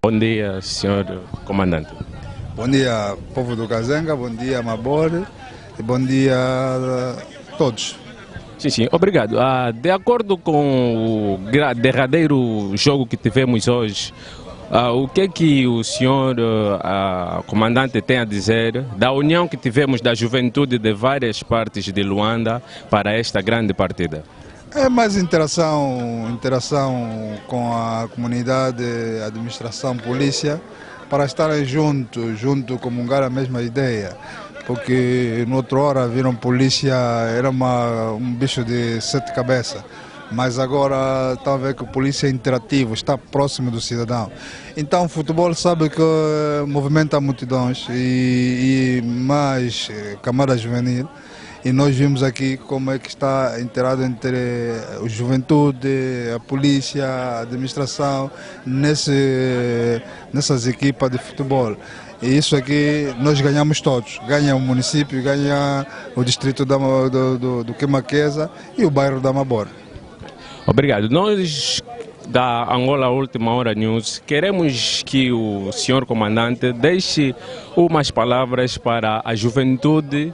Bom dia, senhor comandante. Bom dia, povo do Kazenga, bom dia, Mabore, e bom dia a todos. Sim, obrigado. De acordo com o derradeiro jogo que tivemos hoje, o que o senhor comandante tem a dizer da união que tivemos da juventude de várias partes de Luanda para esta grande partida? É mais interação com a comunidade, administração, polícia, para estarem junto comungar a mesma ideia. Porque no outra hora viram polícia, era um bicho de 7 cabeças. Mas agora está a ver que a polícia é interativo, está próximo do cidadão. Então o futebol sabe que movimenta multidões e mais camada juvenil. E nós vimos aqui como é que está inteirado entre a juventude, a polícia, a administração, nessas equipas de futebol. E isso aqui nós ganhamos todos. Ganha o município, ganha o distrito do Queimaqueza e o bairro da Mabora. Obrigado. Nós da Angola Última Hora News queremos que o senhor comandante deixe umas palavras para a juventude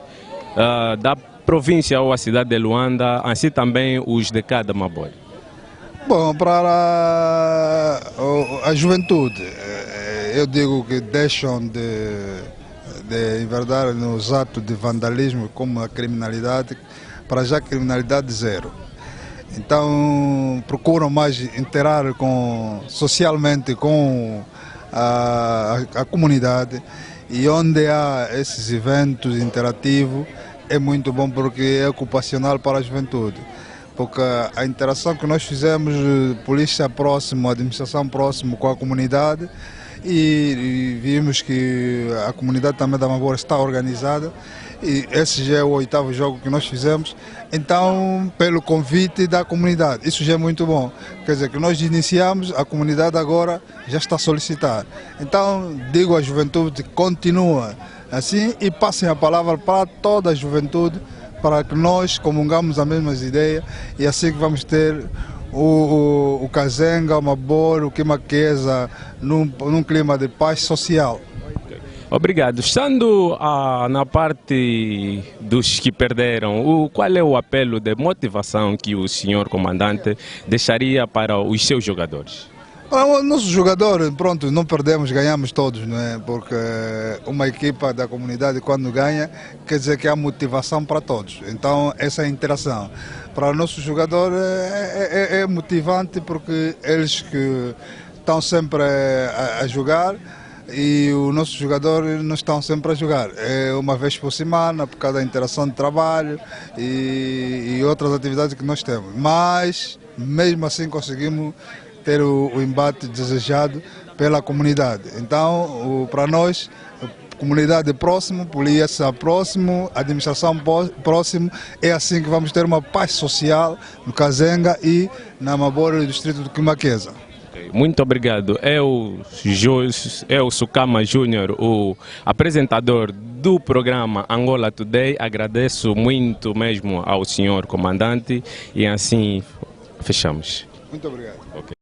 da província ou a cidade de Luanda, assim também os de cada Mabora. Bom, para a juventude, eu digo que deixam de enverdar nos atos de vandalismo como a criminalidade, para já criminalidade zero. Então procuram mais interar socialmente com a comunidade, e onde há esses eventos interativos é muito bom porque é ocupacional para a juventude. Porque a interação que nós fizemos, polícia próximo, administração próximo com a comunidade, e vimos que a comunidade também da Mabora está organizada, e esse já é o 8º jogo que nós fizemos, então pelo convite da comunidade, isso já é muito bom, quer dizer que nós iniciamos, a comunidade agora já está a solicitar, então digo à juventude, continua assim e passem a palavra para toda a juventude, para que nós comungamos as mesmas ideias, e assim que vamos ter o Kazenga, o Mabora, o Queimaqueza num clima de paz social. Obrigado. Estando na parte dos que perderam, qual é o apelo de motivação que o senhor comandante deixaria para os seus jogadores? O nosso jogador, pronto, não perdemos, ganhamos todos, não é? Porque uma equipa da comunidade, quando ganha, quer dizer que há motivação para todos. Então, essa é a interação. Para o nosso jogador é motivante, porque eles que estão sempre a jogar, e os nossos jogadores não estão sempre a jogar. É uma vez por semana, por causa da interação de trabalho e outras atividades que nós temos. Mas, mesmo assim, conseguimos ter o embate desejado pela comunidade. Então, para nós, comunidade próximo, polícia próximo, administração próximo, é assim que vamos ter uma paz social no Kazenga e na Mabora do distrito do Queimaqueza. Muito obrigado. Eu, Sukama Júnior, o apresentador do programa Angola Today, agradeço muito mesmo ao senhor comandante e assim fechamos. Muito obrigado. Okay.